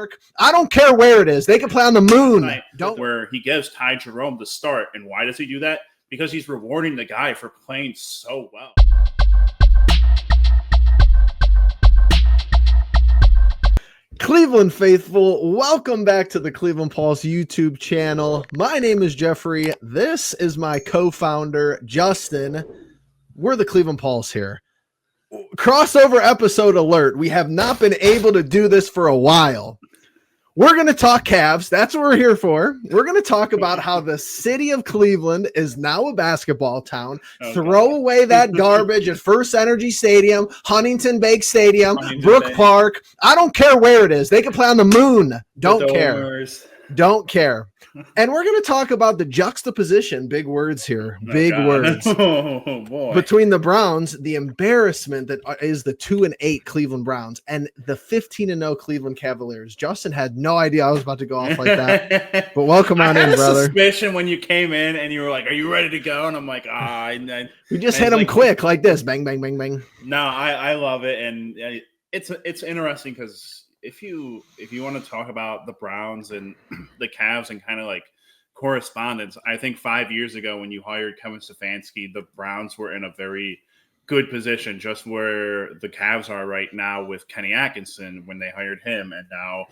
Park. I don't care where it is. They can play on the moon. Where he gives Ty Jerome the start. And why does he do that? Because he's rewarding the guy for playing so well. Cleveland faithful, welcome back to the Cleveland Pulse YouTube channel. My name is Jeffrey. This is my co-founder, Justin. We're the Cleveland Pulse here. Crossover episode alert. We have not been able to do this for a while. We're going to talk Cavs. That's what we're here for. We're going to talk about how the city of Cleveland is now a basketball town. Okay. Throw away that garbage at First Energy Stadium, Huntington Bank Stadium, Brook Park. I don't care where it is. They can play on the moon. Don't care. Don't care. And we're going to talk about the juxtaposition, big words here, big words, between the Browns, the embarrassment that is the 2-8 Cleveland Browns and the 15-0 Cleveland Cavaliers. Justin had no idea I was about to go off like that, but welcome on in, brother. I had a suspicion when you came in and you were like, are you ready to go? And I'm like, we just hit them quick like this, bang, bang, bang, bang. No, I love it. And it's interesting because if you want to talk about the Browns and the Cavs and kind of like correspondence, I think 5 years ago when you hired Kevin Stefanski, the Browns were in a very good position, just where the Cavs are right now with Kenny Atkinson when they hired him, and now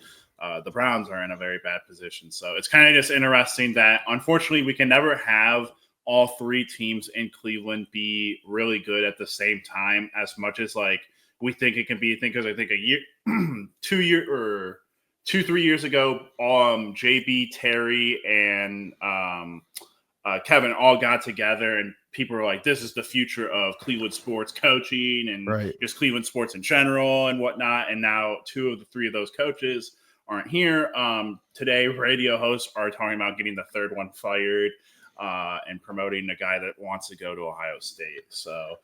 the Browns are in a very bad position. So it's kind of just interesting that unfortunately we can never have all three teams in Cleveland be really good at the same time as much as like we think it can be. Because I think a year, 3 years ago, JB, Terry, and Kevin all got together, and people were like, "This is the future of Cleveland sports coaching and just Cleveland sports in general and whatnot." And now 2 of the 3 of those coaches aren't here. Today, radio hosts are talking about getting the third one fired and promoting a guy that wants to go to Ohio State. So,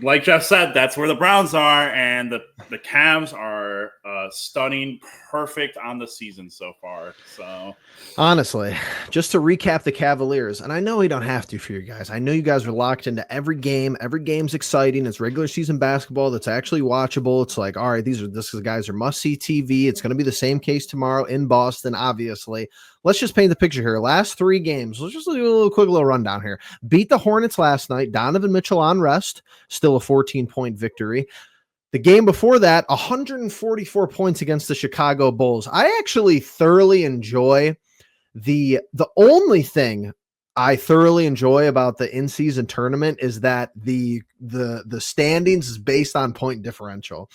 like Jeff said, that's where the Browns are, and the Cavs are stunning, perfect on the season so far. So, honestly, just to recap the Cavaliers, and I know we don't have to for you guys. I know you guys are locked into every game. Every game's exciting. It's regular season basketball that's actually watchable. It's like, all right, these guys are must-see TV. It's going to be the same case tomorrow in Boston, obviously. Let's just paint the picture here. Last 3 games. Let's just do a quick little rundown here. Beat the Hornets last night. Donovan Mitchell on rest. Still a 14-point victory. The game before that, 144 points against the Chicago Bulls. I actually thoroughly enjoy the only thing I thoroughly enjoy about the in-season tournament is that the standings is based on point differential.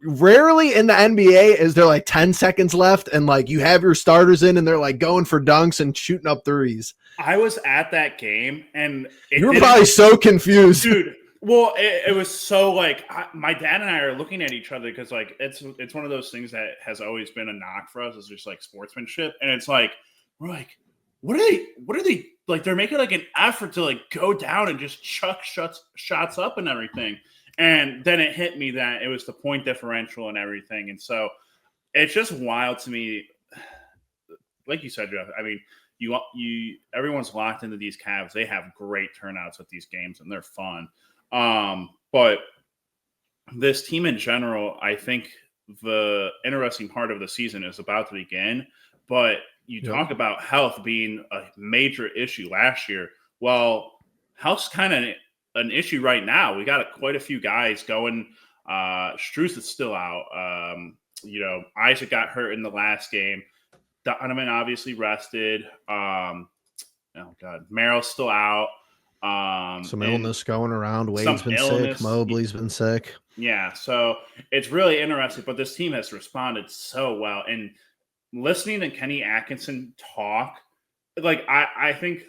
Rarely in the NBA is there like 10 seconds left and like you have your starters in and they're like going for dunks and shooting up threes. I was at that game and you were probably so confused, dude. Well, it was so like my dad and I are looking at each other because like it's one of those things that has always been a knock for us is just like sportsmanship, and it's like we're like, what are they like? They're making like an effort to like go down and just chuck shots up and everything. And then it hit me that it was the point differential and everything. And so it's just wild to me. Like you said, Jeff, I mean, everyone's locked into these Cavs. They have great turnouts at these games and they're fun. But this team in general, I think the interesting part of the season is about to begin. But you talk about health being a major issue last year. Well, health's kind of an issue right now. We got quite a few guys going. Strus is still out. Isaac got hurt in the last game. Donovan obviously rested. Merrill's still out. Some illness going around. Wade's been sick. Mobley's been sick. Yeah, so it's really interesting. But this team has responded so well. And listening to Kenny Atkinson talk, like I think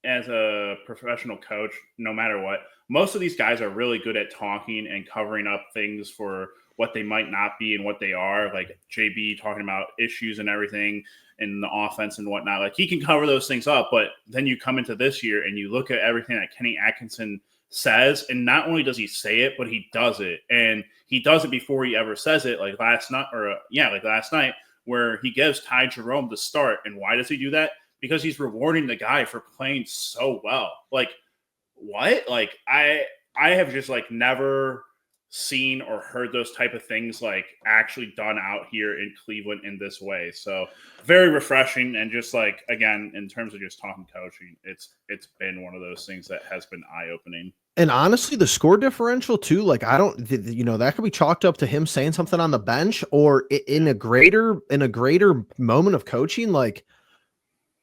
as a professional coach, no matter what, most of these guys are really good at talking and covering up things for what they might not be and what they are. Like JB talking about issues and everything in the offense and whatnot. Like he can cover those things up, but then you come into this year and you look at everything that Kenny Atkinson says, and not only does he say it, but he does it. And he does it before he ever says it, like last night, where he gives Ty Jerome the start. And why does he do that? Because he's rewarding the guy for playing so well. Like, what? Like, I have just like never seen or heard those type of things like actually done out here in Cleveland in this way. So very refreshing, and just like, again, in terms of just talking coaching, it's been one of those things that has been eye opening. And honestly, the score differential too, like I don't, that could be chalked up to him saying something on the bench or in a greater moment of coaching, like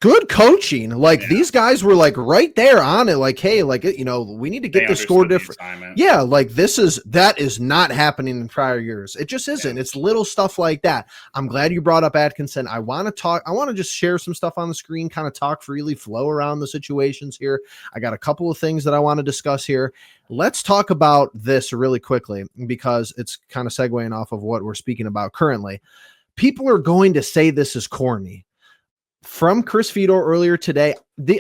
good coaching. Like these guys were like right there on it. Like, hey, like, we need to get the score different. Yeah. Like that is not happening in prior years. It just isn't. It's little stuff like that. I'm glad you brought up Atkinson. I want to just share some stuff on the screen, kind of talk freely, flow around the situations here. I got a couple of things that I want to discuss here. Let's talk about this really quickly because it's kind of segueing off of what we're speaking about currently. People are going to say this is corny. From Chris Fedor earlier today,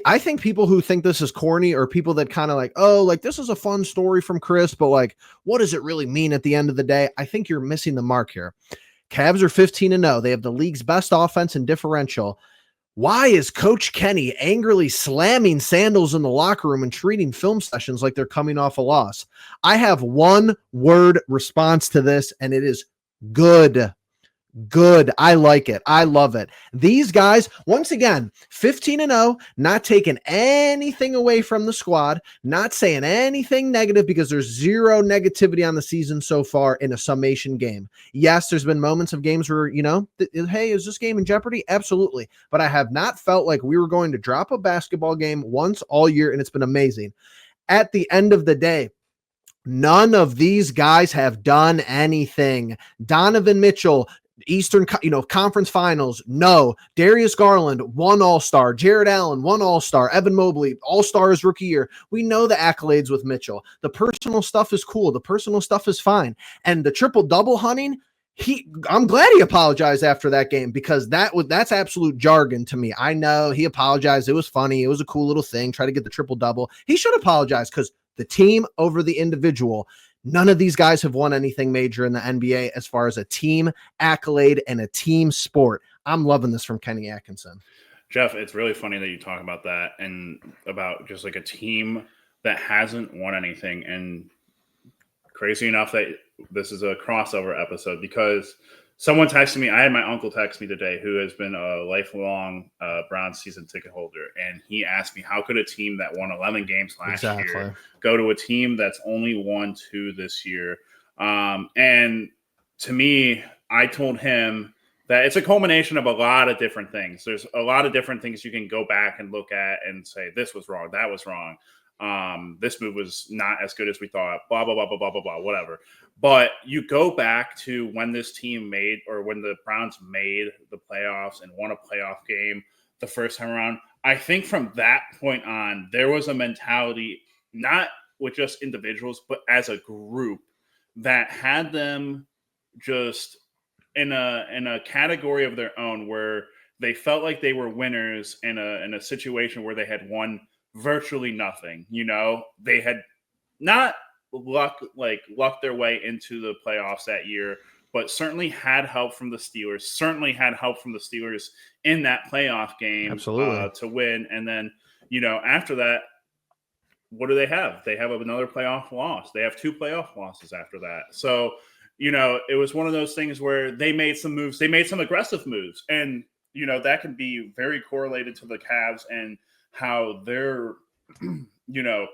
I think people who think this is corny are people that kind of like, oh, like this is a fun story from Chris, but like, what does it really mean at the end of the day? I think you're missing the mark here. Cavs are 15-0. They have the league's best offense and differential. Why is Coach Kenny angrily slamming sandals in the locker room and treating film sessions like they're coming off a loss? I have one word response to this, and it is good. Good. I like it. I love it. These guys, once again, 15-0, not taking anything away from the squad, not saying anything negative because there's zero negativity on the season so far in a summation game. Yes, there's been moments of games where, hey, is this game in jeopardy? Absolutely. But I have not felt like we were going to drop a basketball game once all year, and it's been amazing. At the end of the day, none of these guys have done anything. Donovan Mitchell, Eastern, Conference Finals, no. Darius Garland, one All-Star. Jared Allen, one All-Star. Evan Mobley, All-Star his rookie year. We know the accolades with Mitchell. The personal stuff is cool. The personal stuff is fine. And the triple-double hunting, I'm glad he apologized after that game because that's absolute jargon to me. I know he apologized. It was funny. It was a cool little thing. Try to get the triple-double. He should apologize because the team over the individual. None of these guys have won anything major in the NBA as far as a team accolade and a team sport. I'm loving this from Kenny Atkinson. Jeff, it's really funny that you talk about that and about just like a team that hasn't won anything. And crazy enough that this is a crossover episode because someone texted me. I had my uncle text me today who has been a lifelong Browns season ticket holder. And he asked me, how could a team that won 11 games last year go to a team that's only won 2 this year? And to me, I told him that it's a culmination of a lot of different things. There's a lot of different things you can go back and look at and say, this was wrong, that was wrong. This move was not as good as we thought, blah, blah, blah, blah, blah, blah, blah, whatever. But you go back to when this team when the Browns made the playoffs and won a playoff game the first time around. I think from that point on, there was a mentality, not with just individuals, but as a group that had them just in a category of their own where they felt like they were winners in a situation where they had won virtually nothing. They had not lucked their way into the playoffs that year, but certainly had help from the Steelers, in that playoff game. Absolutely. To win. And then, after that, what do they have? They have another playoff loss. They have 2 playoff losses after that. So, it was one of those things where they made some moves. They made some aggressive moves. And, that can be very correlated to the Cavs and how their,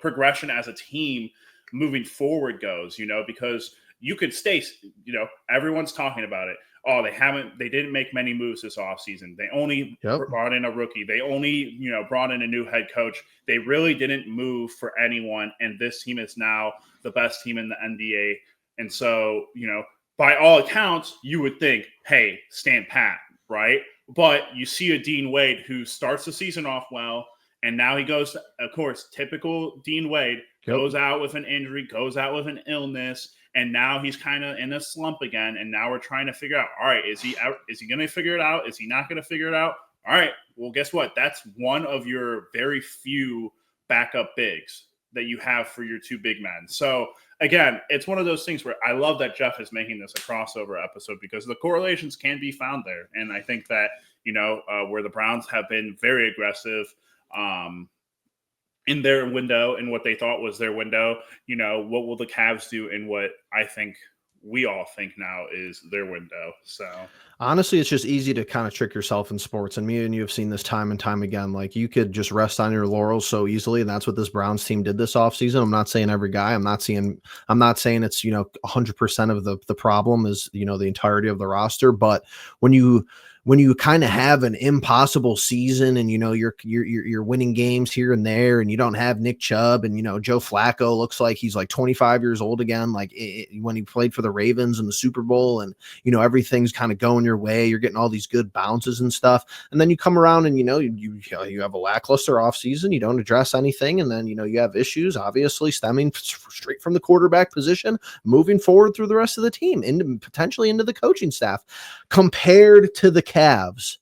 progression as a team moving forward goes, because you could stay, everyone's talking about it. Oh, they didn't make many moves this offseason. They only brought in a rookie. They only, brought in a new head coach. They really didn't move for anyone. And this team is now the best team in the NBA. And so, by all accounts, you would think, hey, stand pat, right? But you see a Dean Wade who starts the season off well, and now he goes, of course, typical Dean Wade, goes out with an injury, goes out with an illness, and now he's kind of in a slump again. And now we're trying to figure out, all right, is he going to figure it out? Is he not going to figure it out? All right, well, guess what? That's one of your very few backup bigs that you have for your 2 big men. So, again, it's one of those things where I love that Jeff is making this a crossover episode because the correlations can be found there. And I think that, where the Browns have been very aggressive, in their window and what they thought was their window. What will the Cavs do in what I think we all think now is their window? So honestly, it's just easy to kind of trick yourself in sports. And me and you have seen this time and time again. Like, you could just rest on your laurels so easily. And that's what this Browns team did this offseason. I'm not saying every guy, I'm not saying it's, 100% of the problem is, the entirety of the roster. But when you kind of have an impossible season and you're winning games here and there, and you don't have Nick Chubb, and Joe Flacco looks like he's like 25 years old again, like when he played for the Ravens in the Super Bowl, and everything's kind of going your way, you're getting all these good bounces and stuff, and then you come around and you have a lackluster offseason, you don't address anything, and then you have issues obviously stemming straight from the quarterback position moving forward through the rest of the team, potentially into the coaching staff, compared to the Cavs,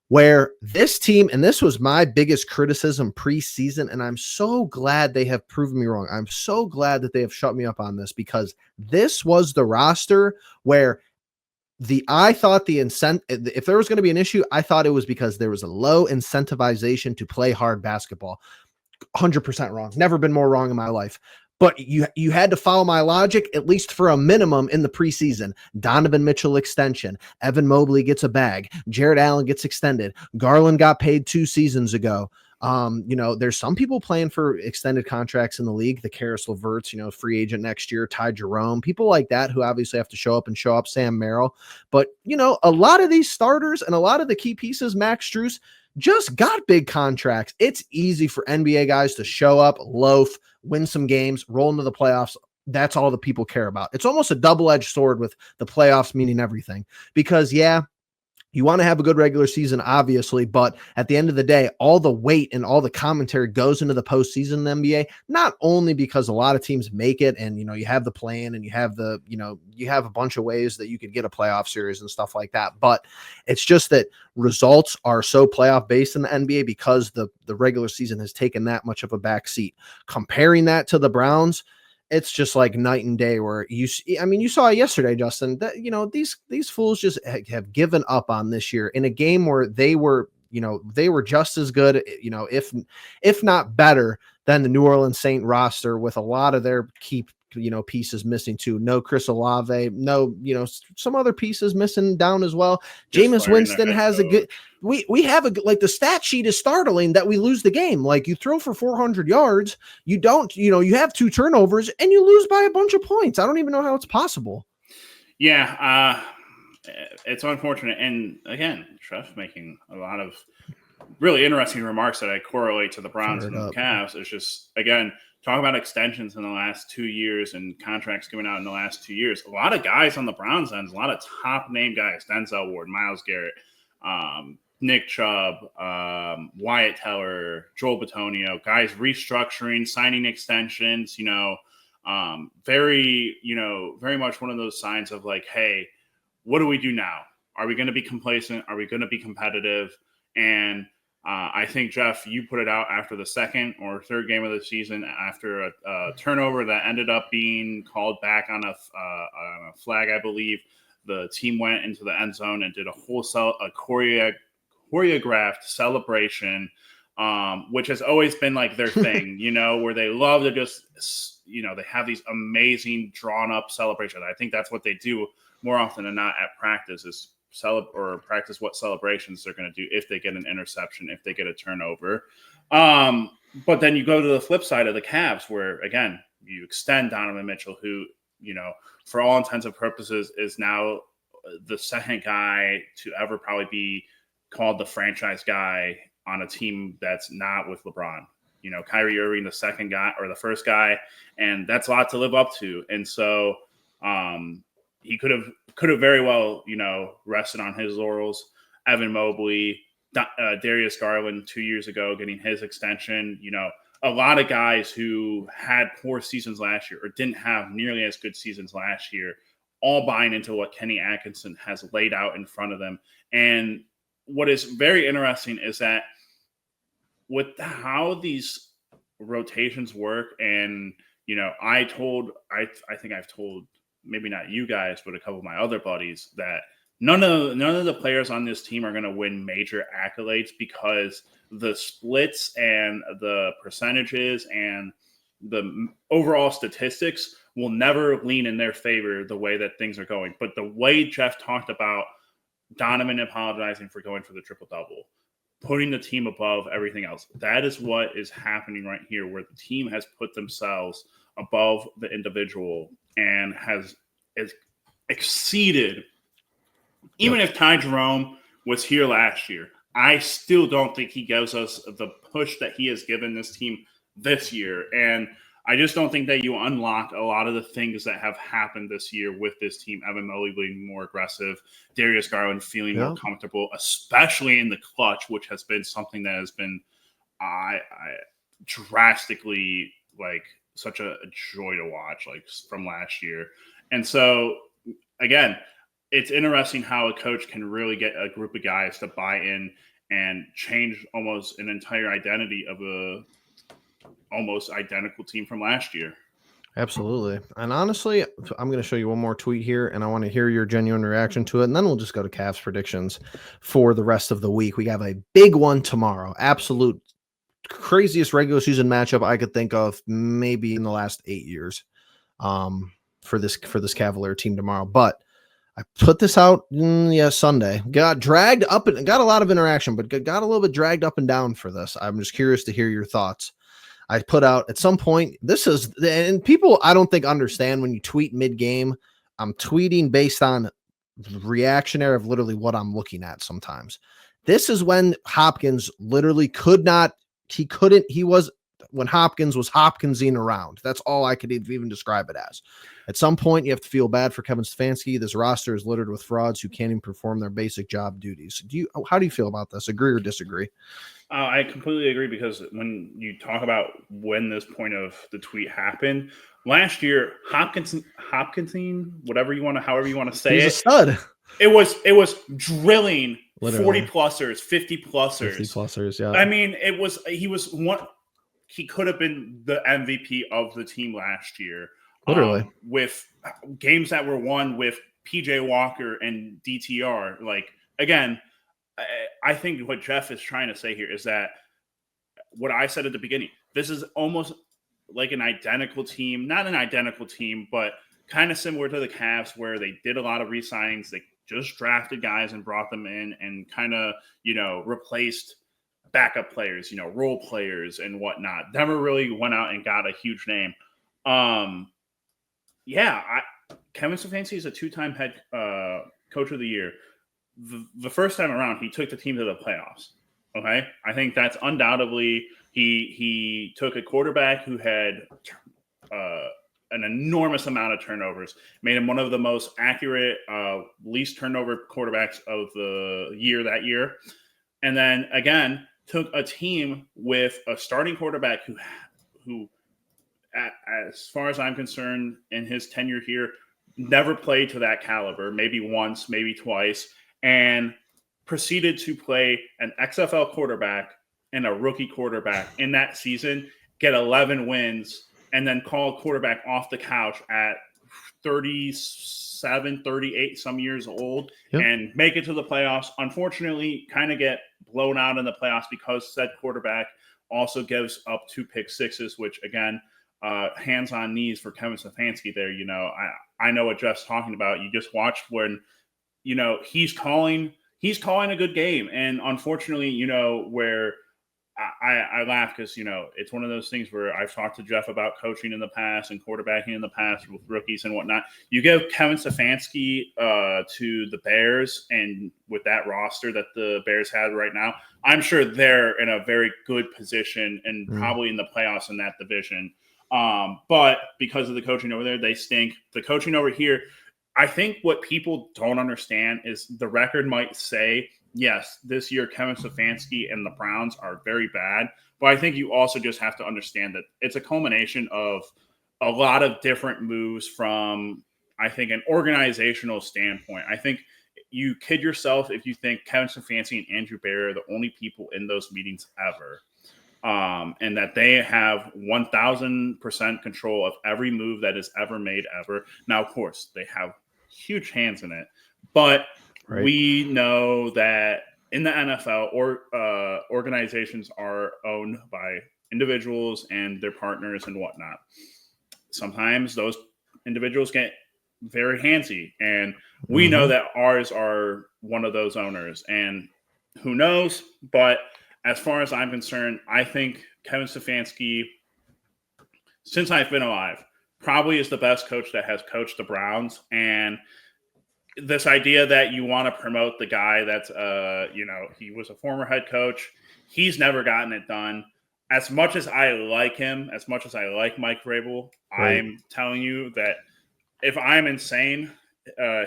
where this team, and this was my biggest criticism preseason, and I'm so glad they have proven me wrong. I'm so glad that they have shut me up on this, because this was the roster where I thought if there was going to be an issue, I thought it was because there was a low incentivization to play hard basketball. 100% wrong. Never been more wrong in my life. But you had to follow my logic, at least for a minimum in the preseason. Donovan Mitchell extension. Evan Mobley gets a bag. Jared Allen gets extended. Garland got paid 2 seasons ago. There's some people playing for extended contracts in the league. The Karis LeVerts, free agent next year. Ty Jerome, people like that who obviously have to show up. Sam Merrill. But, a lot of these starters and a lot of the key pieces, Max Strus, just got big contracts. It's easy for NBA guys to show up, loaf, win some games, roll into the playoffs. That's all the people care about. It's almost a double-edged sword with the playoffs meaning everything, because you want to have a good regular season, obviously, but at the end of the day, all the weight and all the commentary goes into the postseason in the NBA, not only because a lot of teams make it and, you have the plan and you have you have a bunch of ways that you could get a playoff series and stuff like that. But it's just that results are so playoff based in the NBA because the regular season has taken that much of a back seat. Comparing that to the Browns, it's just like night and day, where you saw yesterday, Justin, that, these fools just have given up on this year in a game where they were just as good, if not better than the New Orleans Saint roster, with a lot of their key pieces missing too. No Chris Olave, no, some other pieces missing down as well. Jameis Winston has a good, we have the stat sheet is startling that we lose the game. Like, you throw for 400 yards, you don't, you have 2 turnovers and you lose by a bunch of points. I don't even know how it's possible. Yeah. It's unfortunate. And again, Trev making a lot of really interesting remarks that I correlate to the Browns and the Cavs. It's just, again, talk about extensions in the last 2 years and contracts coming out in the last 2 years. A lot of guys on the Browns ends, a lot of top name guys, Denzel Ward, Myles Garrett, Nick Chubb, Wyatt Teller, Joel Bitonio, guys restructuring, signing extensions, very much one of those signs of like, hey, what do we do now? Are we going to be complacent? Are we going to be competitive? And I think, Jeff, you put it out after the second or third game of the season, after a turnover that ended up being called back on a flag, I believe. The team went into the end zone and did a choreographed celebration, which has always been like their thing, where they love to just, they have these amazing drawn up celebrations. I think that's what they do more often than not at practice, is practice what celebrations they're going to do if they get an interception, if they get a turnover. But then you go to the flip side of the Cavs, where, again, you extend Donovan Mitchell, who, for all intents and purposes is now the second guy to ever probably be called the franchise guy on a team that's not with LeBron. Kyrie Irving, the second guy or the first guy, and that's a lot to live up to. And so he could have very well, rested on his laurels. Evan Mobley, Darius Garland 2 years ago getting his extension. A lot of guys who had poor seasons last year or didn't have nearly as good seasons last year, all buying into what Kenny Atkinson has laid out in front of them. And what is very interesting is that with how these rotations work, and I think I've told maybe not you guys, but a couple of my other buddies, that none of the players on this team are going to win major accolades because the splits and the percentages and the overall statistics will never lean in their favor the way that things are going. But the way Jeff talked about Donovan apologizing for going for the triple-double, putting the team above everything else, that is what is happening right here, where the team has put themselves above the individual and has exceeded. Even if Ty Jerome was here last year, I still don't think he gives us the push that he has given this team this year. And I just don't think that you unlock a lot of the things that have happened this year with this team. Evan Mobley being more aggressive, Darius Garland feeling more comfortable, especially in the clutch, which has been something that has been I drastically such a joy to watch, from last year. And so, again, it's interesting how a coach can really get a group of guys to buy in and change almost an entire identity of a almost identical team from last year. Absolutely. And honestly, I'm going to show you one more tweet here, and I want to hear your genuine reaction to it. And then we'll just go to Cavs predictions for the rest of the week. We have a big one tomorrow. Absolute craziest regular season matchup I could think of maybe in the last 8 years for this Cavalier team tomorrow. But I put this out Sunday. Got dragged up and got a lot of interaction, but got a little bit dragged up and down for this. I'm just curious to hear your thoughts. I put out at some point, and people I don't think understand when you tweet mid-game. I'm tweeting based on reactionary of literally what I'm looking at sometimes. This is when Hopkins literally when Hopkins was Hopkinsing around. That's all I could even describe it as. At some point, you have to feel bad for Kevin Stefanski. This roster is littered with frauds who can't even perform their basic job duties. How do you feel about this? Agree or disagree? I completely agree, because when you talk about when this point of the tweet happened last year, Hopkinsing, however you want to say He's it, a stud. It was drilling Literally. 40-plussers, 50-plussers. 50-plussers, yeah. I mean, he could have been the MVP of the team last year. Literally. With games that were won with PJ Walker and DTR. Again, I think what Jeff is trying to say here is that what I said at the beginning, this is almost like an identical team, not an identical team, but kind of similar to the Cavs, where they did a lot of re-signings. They just drafted guys and brought them in and kind of, replaced backup players, role players and whatnot. Never really went out and got a huge name. Kevin Stefanski is a 2-time head coach of the year. The first time around, he took the team to the playoffs. Okay, I think that's undoubtedly he took a quarterback who had an enormous amount of turnovers, made him one of the most accurate, least turnover quarterbacks of the year that year, and then again took a team with a starting quarterback who, as far as I'm concerned, in his tenure here, never played to that caliber. Maybe once, maybe twice. And proceeded to play an XFL quarterback and a rookie quarterback in that season, get 11 wins, and then call a quarterback off the couch at 37, 38, some years old, and make it to the playoffs. Unfortunately, kind of get blown out in the playoffs because said quarterback also gives up 2 pick sixes, which, again, hands on knees for Kevin Stefanski there. I know what Jeff's talking about. You just watched when – he's calling a good game. And unfortunately, where I laugh because, it's one of those things where I've talked to Jeff about coaching in the past and quarterbacking in the past with rookies and whatnot. You give Kevin Stefanski to the Bears, and with that roster that the Bears had right now, I'm sure they're in a very good position and probably in the playoffs in that division. But because of the coaching over there, they stink. The coaching over here, I think what people don't understand is the record might say, yes, this year Kevin Stefanski and the Browns are very bad. But I think you also just have to understand that it's a culmination of a lot of different moves from, I think, an organizational standpoint. I think you kid yourself if you think Kevin Stefanski and Andrew Berry are the only people in those meetings ever. And that they have 1,000% control of every move that is ever made ever. Now, of course, they have huge hands in it, but Right. We know that in the NFL, organizations are owned by individuals and their partners and whatnot. Sometimes those individuals get very handsy, and we know that ours are one of those owners. And who knows? But as far as I'm concerned, I think Kevin Stefanski, since I've been alive, probably is the best coach that has coached the Browns. And this idea that you want to promote the guy that's, he was a former head coach. He's never gotten it done. As much as I like him, as much as I like Mike Vrabel, Right. I'm telling you that if I'm insane,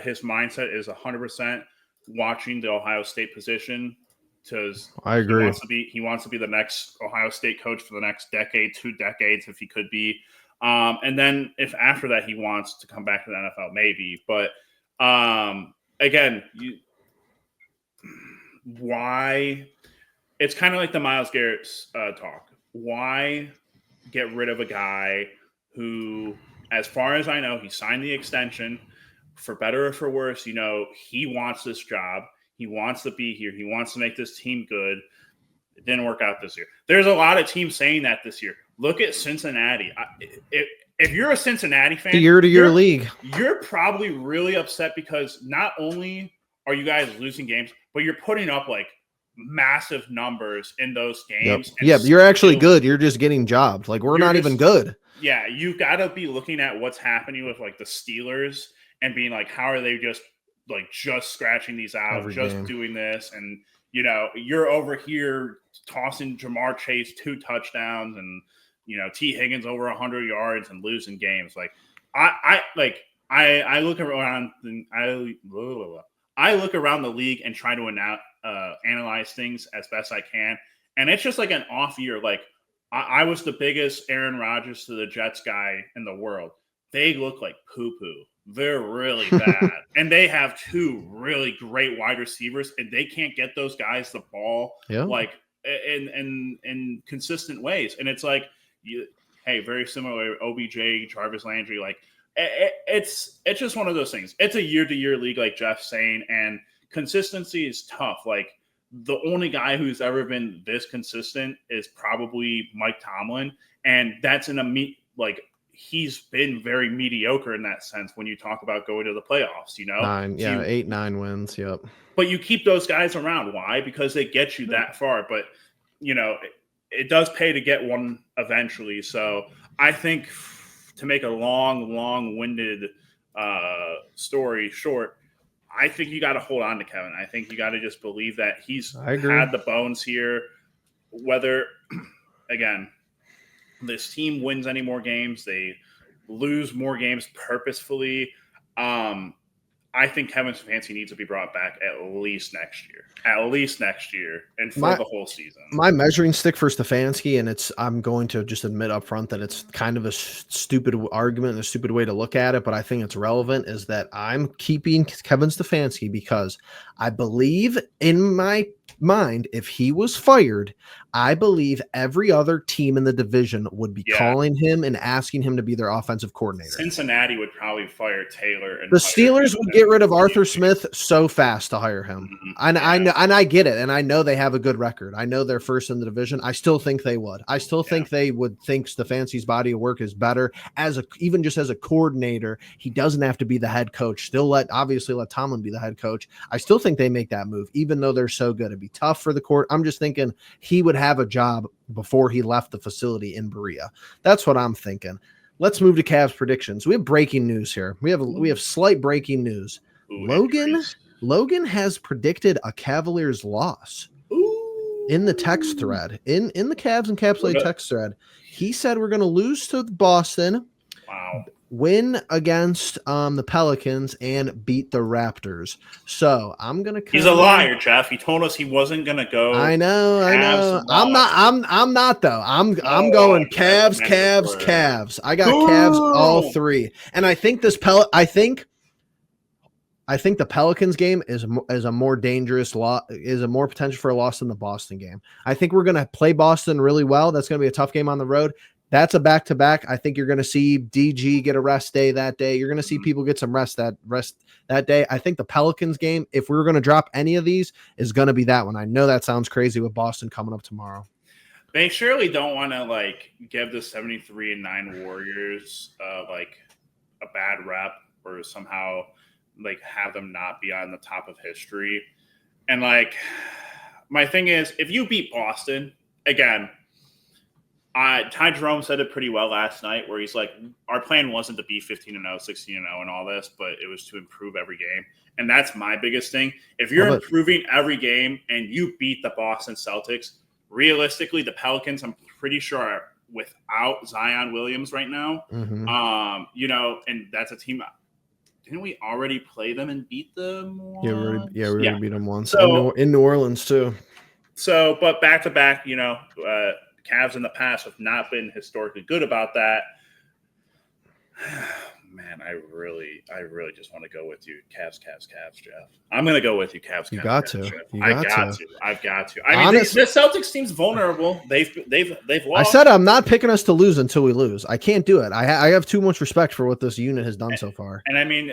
his mindset is 100% watching the Ohio State position, because I agree. He wants to be the next Ohio State coach for the next decade, 2 decades, if he could be. And then if after that he wants to come back to the NFL, maybe. But again, why? It's kind of like the Myles Garrett talk. Why get rid of a guy who, as far as I know, he signed the extension for better or for worse? He wants this job. He wants to be here. He wants to make this team good. It didn't work out this year. There's a lot of teams saying that this year. Look at Cincinnati. If you're a Cincinnati fan, the year-to-year league, you're probably really upset because not only are you guys losing games, but you're putting up like massive numbers in those games. Yep. You're actually good. You're just getting jobbed. Like, we're not even good. Yeah, you got to be looking at what's happening with like the Steelers and being like, how are they just scratching these out, Every just game. doing this? And you're over here tossing Jamar Chase 2 touchdowns and T. Higgins over 100 yards and losing games. Like I look around I look around the league and try to analyze things as best I can, and it's just like an off year. Like I was the biggest Aaron Rodgers to the Jets guy in the world. They look like poo-poo. They're really bad. And they have 2 really great wide receivers, and they can't get those guys the ball like in consistent ways. And it's like, very similar OBJ, Jarvis Landry. Like it's just one of those things. It's a year-to-year league, like Jeff's saying, and consistency is tough. Like the only guy who's ever been this consistent is probably Mike Tomlin, and that's he's been very mediocre in that sense when you talk about going to the playoffs, 8, 9 wins. Yep. But you keep those guys around. Why? Because they get you that far. But, it does pay to get one eventually. So I think, to make a long-winded story short, I think you got to hold on to Kevin. I think you got to just believe that he's had the bones here. Whether, again, this team wins any more games, they lose more games purposefully. I think Kevin Stefanski needs to be brought back at least next year, and for the whole season. My measuring stick for Stefanski, and I'm going to just admit up front that it's kind of a stupid argument and a stupid way to look at it, but I think it's relevant, is that I'm keeping Kevin Stefanski because I believe in my mind, if he was fired, I believe every other team in the division would be calling him and asking him to be their offensive coordinator. Cincinnati would probably fire Taylor. And the Steelers would get rid of Arthur Smith so fast to hire him. And I get it. And I know they have a good record. I know they're first in the division. I still think they would. I still think they would think Stefanski's body of work is better even just as a coordinator. He doesn't have to be the head coach. Obviously let Tomlin be the head coach. I still think they make that move, even though they're so good. It'd be tough for the court. I'm just thinking he would have a job before he left the facility in Berea. That's what I'm thinking. Let's move to Cavs predictions. We have breaking news here. We have slight breaking news. Logan has predicted a Cavaliers loss. In the text thread, in the Cavs encapsulated text thread. He said we're going to lose to Boston. Wow. Win against the Pelicans and beat the Raptors. So I'm gonna. He's a liar, Jeff. He told us he wasn't gonna go. I know. I'm not though. I'm going Cavs. I got Cavs all 3, and I think I think the Pelicans game is a more dangerous loss, is a more potential for a loss than the Boston game. I think we're going to play Boston really well. That's going to be a tough game on the road. That's a back-to-back. I think you're going to see DG get a rest day that day. You're going to see people get some rest that day. I think the Pelicans game, if we were going to drop any of these, is going to be that one. I know that sounds crazy with Boston coming up tomorrow. They surely don't want to like give the 73-9 Warriors like a bad rep or somehow like have them not be on the top of history. And like my thing is, if you beat Boston again, Ty Jerome said it pretty well last night, where he's like, our plan wasn't to be 15-0, 16-0, and all this, but it was to improve every game. And that's my biggest thing. If you're improving every game and you beat the Boston Celtics, realistically, the Pelicans, I'm pretty sure, are without Zion Williams right now. Mm-hmm. You know, and that's a team. Didn't we already play them and beat them once? Yeah, we already beat them once. So, in New Orleans, too. So, but back-to-back, you know, Cavs in the past have not been historically good about that. Man, I really just want to go with you, Cavs, Jeff. I'm going to go with you, Cavs. You got to. I've got to. I mean, the Celtics team's vulnerable. They've lost. I said I'm not picking us to lose until we lose. I can't do it. I have too much respect for what this unit has done so far. And I mean,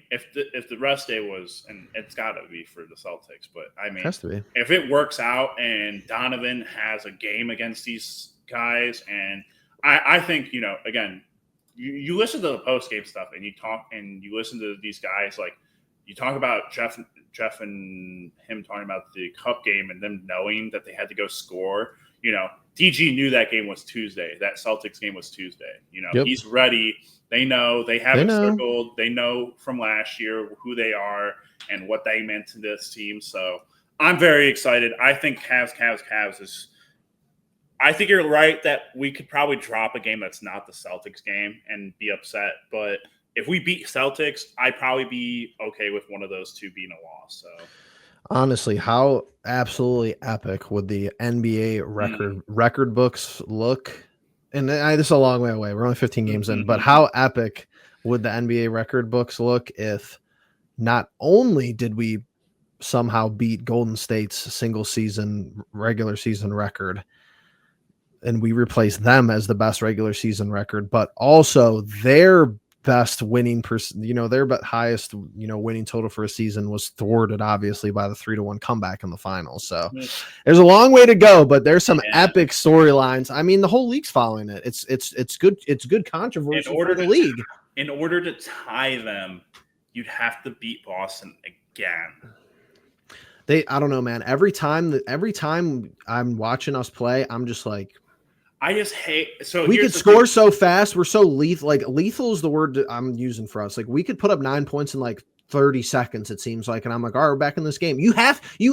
if the rest day was, and it's got to be for the Celtics, but I mean, it has to be. If it works out and Donovan has a game against these guys, and I think, you know, again, you listen to the post game stuff and you talk and you listen to these guys, like you talk about Jeff and him talking about the Cup game and them knowing that they had to go score. You know, DG knew that game was Tuesday. That Celtics game was Tuesday. You know, He's ready. They know. They have it circled. They know from last year who they are and what they meant to this team. So I'm very excited. I think Cavs is – I think you're right that we could probably drop a game that's not the Celtics game and be upset. But if we beat Celtics, I'd probably be okay with one of those two being a loss. So honestly, how absolutely epic would the NBA record books look? And this is a long way away. We're only 15 games in, but how epic would the NBA record books look if not only did we somehow beat Golden State's regular season record, and we replace them as the best regular season record, but also their best winning their highest, winning total for a season was thwarted obviously by the 3-1 comeback in the finals. So there's a long way to go, but there's some epic storylines. I mean, the whole league's following it. It's good. It's good controversy for the league. In order to tie them, you'd have to beat Boston again. I don't know, man. Every time I'm watching us play, I'm just like, I just hate. So we could score so fast. We're so lethal. Like lethal is the word that I'm using for us. Like we could put up 9 points in like 30 seconds. It seems like, and I'm like, all right, we're back in this game. You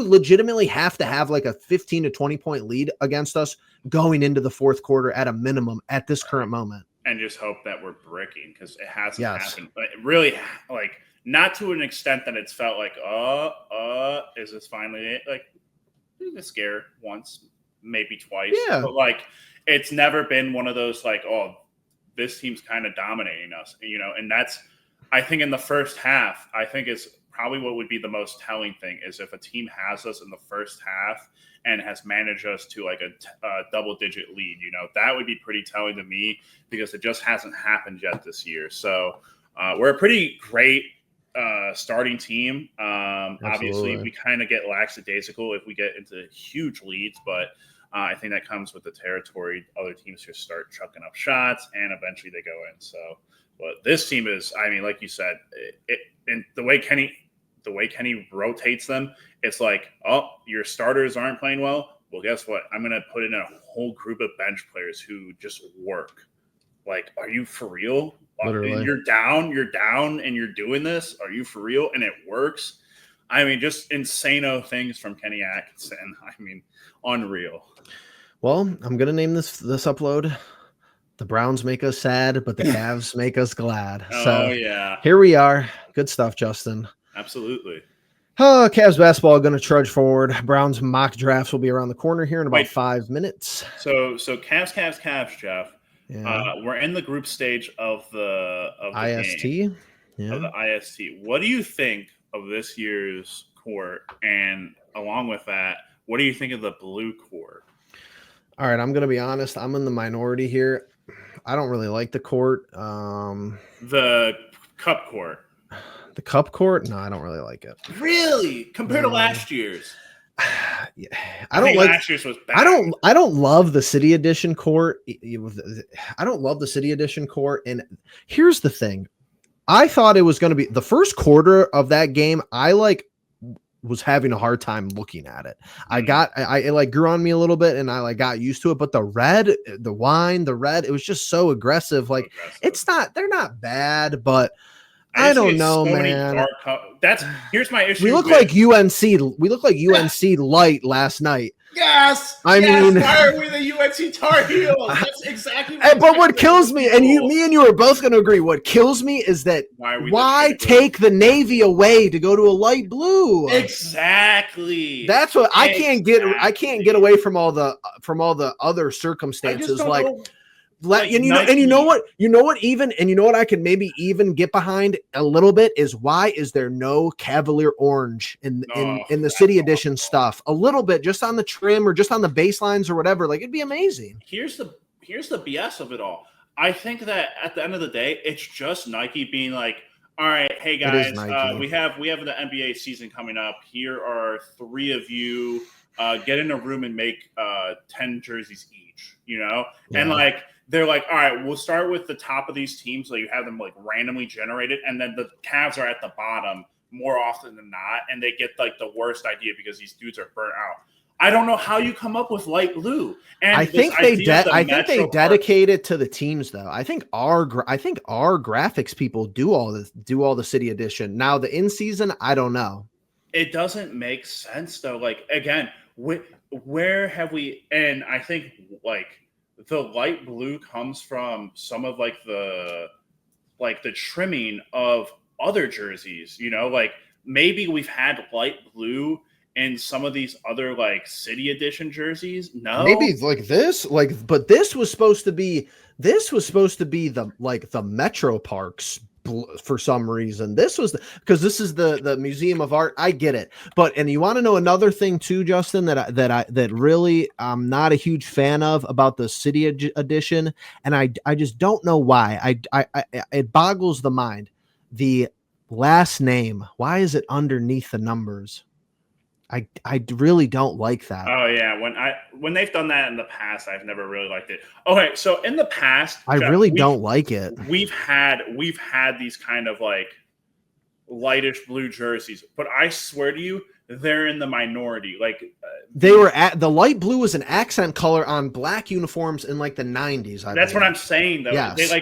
legitimately have to have like a 15 to 20 point lead against us going into the fourth quarter at a minimum at this current moment. And just hope that we're bricking because it hasn't happened. But really, like not to an extent that it's felt like, is this finally it? Like we were scared once, maybe twice. Yeah. But like. It's never been one of those like, oh, this team's kind of dominating us, and that's, I think in the first half, I think is probably what would be the most telling thing is if a team has us in the first half and has managed us to like a double-digit lead, that would be pretty telling to me because it just hasn't happened yet this year. So we're a pretty great starting team. Obviously, we kind of get lackadaisical if we get into huge leads, but I think that comes with the territory. Other teams just start chucking up shots, and eventually they go in. So, but this team is, I mean, like you said, and the way Kenny rotates them, it's like, oh, your starters aren't playing well. Well, guess what? I'm going to put in a whole group of bench players who just work. Like, are you for real? Literally. You're down, and you're doing this. Are you for real? And it works. I mean, just insane things from Kenny Atkinson. I mean, unreal. Well, I'm going to name this upload, The Browns Make Us Sad, but the Cavs Make Us Glad. So yeah. Here we are. Good stuff, Justin. Absolutely. Cavs basketball going to trudge forward. Browns mock drafts will be around the corner here in about 5 minutes. So Cavs, Jeff. Yeah. We're in the group stage of the IST. Game, of the IST. What do you think of this year's court? And along with that, what do you think of the blue court? All right, I'm gonna be honest. I'm in the minority here. I don't really like the court. The cup court. The cup court? No, I don't really like it. Really? Compared to No. last year's? Yeah, I think last year's was bad. I don't love the city edition court. I don't love the city edition court. And here's the thing. I thought it was going to be the first quarter of that game. I was having a hard time looking at it. It like grew on me a little bit and I like got used to it. But the red, it was just so aggressive. Like they're not bad, but I don't know, man. Here's my issue. We look like UNC. We look like UNC light last night. Yes. I mean, why are we the UNC Tar Heels? That's exactly. But what kills me, and me and you are both going to agree, what kills me is that why take the Navy away to go to a light blue? Exactly. That's what I can't get. I can't get away from all the other circumstances. Like. You know what I can maybe even get behind a little bit is why is there no Cavalier orange in the city edition stuff a little bit just on the trim or just on the baselines or whatever, like it'd be amazing. Here's the BS of it all. I think that at the end of the day it's just Nike being like, all right, hey guys, we have the NBA season coming up. Here are 3 of you, get in a room and make 10 jerseys each, and like they're like, all right, we'll start with the top of these teams. So you have them like randomly generated. And then the Cavs are at the bottom more often than not. And they get like the worst idea because these dudes are burnt out. I don't know how you come up with light blue. And I think they dedicate it to the teams though. I think our graphics people do all the city edition. Now the in season, I don't know. It doesn't make sense though. Like again, where have we, and I think like, the light blue comes from some of like the trimming of other jerseys, like maybe we've had light blue in some of these other like city edition jerseys. No, maybe like this, but this was supposed to be the Metro Parks for some reason. This was because this is the Museum of Art. I get it, and you want to know another thing too, Justin, that really I'm not a huge fan of about the city edition, and I just don't know why. It boggles the mind. The last name, why is it underneath the numbers? I really don't like that. Oh yeah, when they've done that in the past, I've never really liked it. Okay, so in the past, I really don't like it. We've had these kind of like lightish blue jerseys, but I swear to you, they're in the minority. Like they were at the light blue was an accent color on black uniforms in like the 90s. That's what I'm saying though. Yes.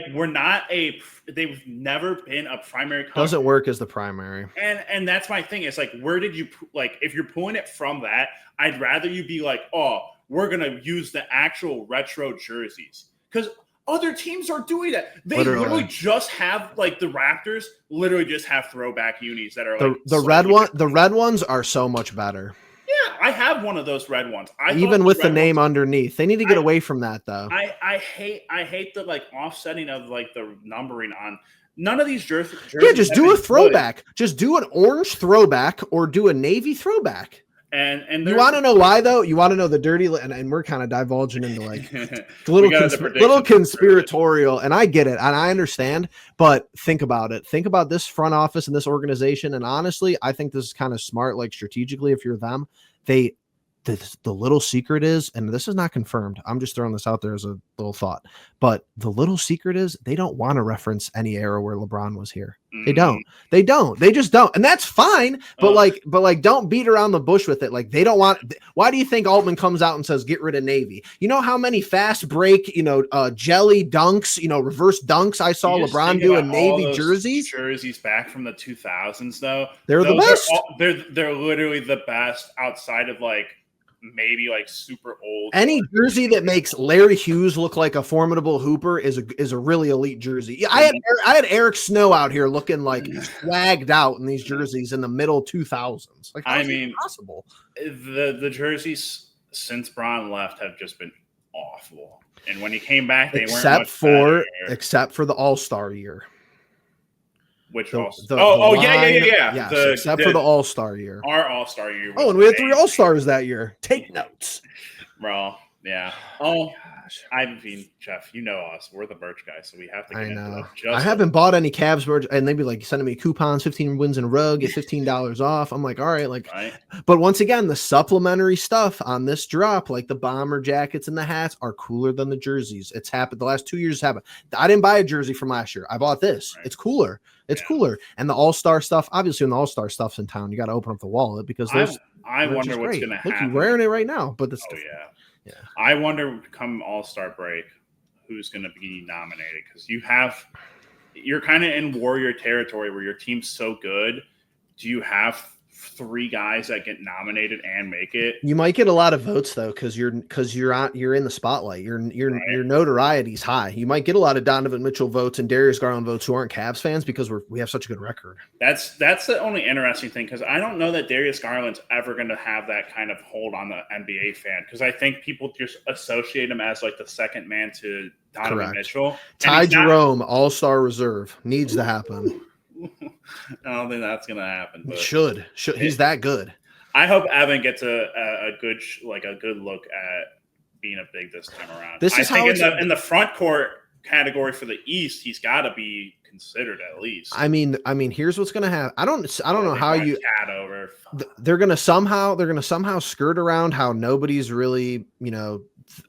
They've never been a primary color. Doesn't work as the primary. And that's my thing. It's like, where did you if you're pulling it from that, I'd rather you be like, oh, we're gonna use the actual retro jerseys because other teams are doing that. They literally just have like the Raptors literally just have throwback unis that are the red ones are so much better. Yeah, I have one of those red ones. Even with the name underneath, they need to get away from that though. I hate the like offsetting of like the numbering on none of these jerseys. Yeah, just do a throwback. Good. Just do an orange throwback or do a navy throwback. And you want to know why though? You want to know the dirty and we're kind of divulging into like little conspiratorial, and I get it and I understand, but think about it. Think about this front office and this organization, and honestly, I think this is kind of smart. Like strategically, if you're them, the little secret is, and this is not confirmed, I'm just throwing this out there as a little thought, but the little secret is they don't want to reference any era where LeBron was here. They just don't. And that's fine. But don't beat around the bush with it. Like they don't want, why do you think Altman comes out and says, get rid of Navy? You know how many fast break, jelly dunks, reverse dunks I saw LeBron do in Navy jerseys back from the 2000s though. They're the best. They're literally the best outside of like, maybe like super old. Any jersey that makes Larry Hughes look like a formidable hooper is a really elite jersey. I had Eric Snow out here looking like swagged out in these jerseys in the middle 2000s. Like, how is it possible? The jerseys since Bron left have just been awful, and when he came back, they weren't much better. Except for the All-Star year. Which yeah. Yes, except for the All-Star year. Our All-Star year. And we had 3 All-Stars that year. Take notes. Bro, Yeah. Oh, Gosh. I mean, Jeff, you know us. We're the merch guys, so we have to get I into know. that. I haven't bought any Cavs merch, and they'd be like sending me coupons, 15 wins in a row, get $15 off. I'm like, all right, like, right. but once again, the supplementary stuff on this drop, like the bomber jackets and the hats, are cooler than the jerseys. It's happened the last 2 years. Happened. I didn't buy a jersey from last year. I bought this. Right. It's cooler. It's cooler. And the All-Star stuff, obviously, when the All-Star stuff's in town, you got to open up the wallet because there's. I wonder what's going to happen. Look, you're wearing it right now, but this. Oh yeah. Yeah. I wonder come All-Star break who's going to be nominated, because you're kind of in Warrior territory where your team's so good. Do you have 3 guys that get nominated and make it? You might get a lot of votes though, because you're in the spotlight. Your notoriety's high. You might get a lot of Donovan Mitchell votes and Darius Garland votes who aren't Cavs fans because we have such a good record. That's the only interesting thing, because I don't know that Darius Garland's ever going to have that kind of hold on the NBA fan, because I think people just associate him as like the second man to Donovan Mitchell. Ty Jerome, All-Star reserve, needs to happen. I don't think that's going to happen. But should he's that good. I hope Evan gets a good look at being a big this time around. This is in the front court category for the East, he's got to be considered at least. I mean, here's what's going to happen. I don't know how you. They're going to somehow skirt around how nobody's really,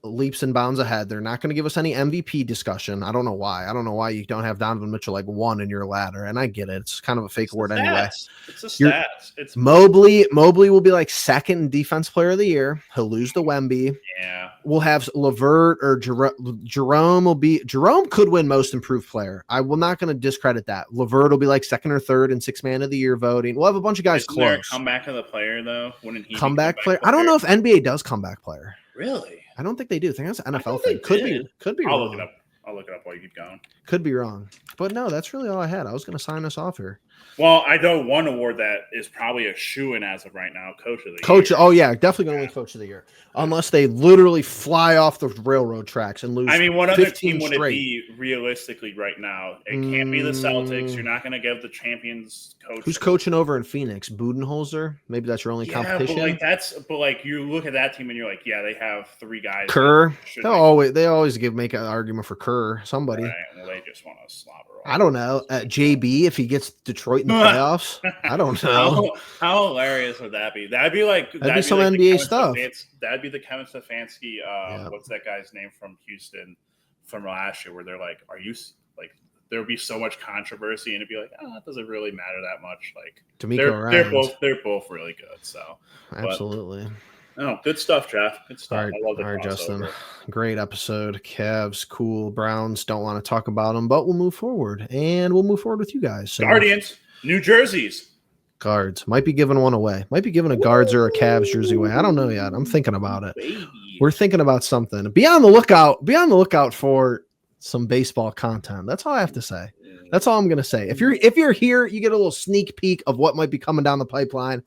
leaps and bounds ahead. They're not going to give us any MVP discussion. I don't know why. I don't know why you don't have Donovan Mitchell like 1 in your ladder. And I get it. It's kind of a fake word anyway. It's a stats. It's Mobley will be like second in defense player of the year. He'll lose to Wemby. Yeah. We'll have LeVert or Jerome could win most improved player. I will not going to discredit that. LeVert will be like second or third in 6 man of the year voting. We'll have a bunch of guys close. There a comeback of the player though? Wouldn't he comeback player? I don't know if NBA does comeback player. Really? I don't think they do. I think that's an NFL thing. Could be I'll wrong. look it up. I'll look it up while you keep going. Could be wrong. But no, that's really all I had. I was going to sign us off here. Well, I know one award that is probably a shoo-in as of right now, Coach of the Year. Oh, yeah, definitely going to win Coach of the Year. Unless they literally fly off the railroad tracks and lose. I mean, what other team would it be realistically right now? It can't be the Celtics. You're not going to give the champions coach. Who's coaching over in Phoenix? Budenholzer? Maybe that's your only competition. But you look at that team and you're like, yeah, they have 3 guys. Kerr. They always make an argument for Kerr. Somebody. Right. Well, they just want to slobber. I don't know. JB, if he gets Detroit in the playoffs, I don't know. How hilarious would that be? That'd be some like NBA stuff. That'd be the Kevin Stefanski. What's that guy's name from Houston from last year? Where they're like, "Are you like?" There would be so much controversy, and it'd be like, "Oh, it doesn't really matter that much." Like, they're both really good. So absolutely. Good stuff, Jeff. Good stuff. All right, I love the all right, Justin. Great episode. Cavs, cool. Browns, don't want to talk about them, but we'll move forward, and we'll move forward with you guys. So, Guardians, New Jerseys. Guards. Might be giving one away. Might be giving a Guards or a Cavs jersey away. I don't know yet. I'm thinking about it. Baby. We're thinking about something. Be on the lookout. Be on the lookout for some baseball content. That's all I have to say. That's all I'm going to say. If you're here, you get a little sneak peek of what might be coming down the pipeline.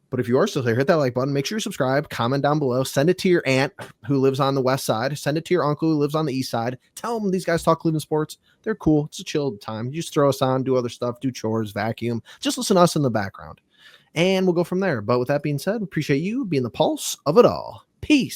But if you are still here, hit that like button. Make sure you subscribe. Comment down below. Send it to your aunt who lives on the west side. Send it to your uncle who lives on the east side. Tell them these guys talk Cleveland sports. They're cool. It's a chill time. You just throw us on, do other stuff, do chores, vacuum. Just listen to us in the background. And we'll go from there. But with that being said, appreciate you being the pulse of it all. Peace.